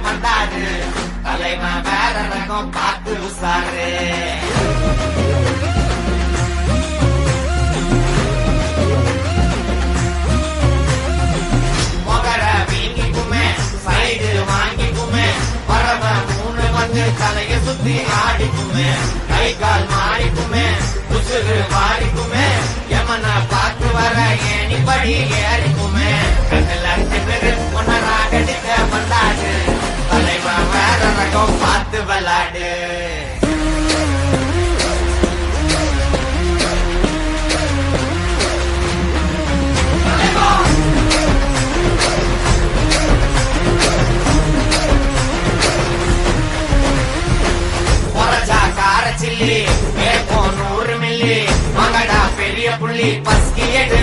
வந்தாரு தலைவன் வேற ரகம் பார்த்து உசாரு மொகர வீங்கிக்குமே சைடு வாங்கிக்குமே வரவ மூணு வந்து தலைய சுத்தி ஆடிக்குமே கை கால் மாறிக்குமே உசுறு மாறிக்குமே எமன பார்த்து வர ஏனிப்படி ஏறிக்குமே கண்ணுல திமிரு ஒன்னராகடிக்க வந்தாடு தலைவன் வேற ரகம் பார்த்து விளாடு சில்லி 100 மில்லி மகடா பெரிய புள்ளி பஸ்கி எடு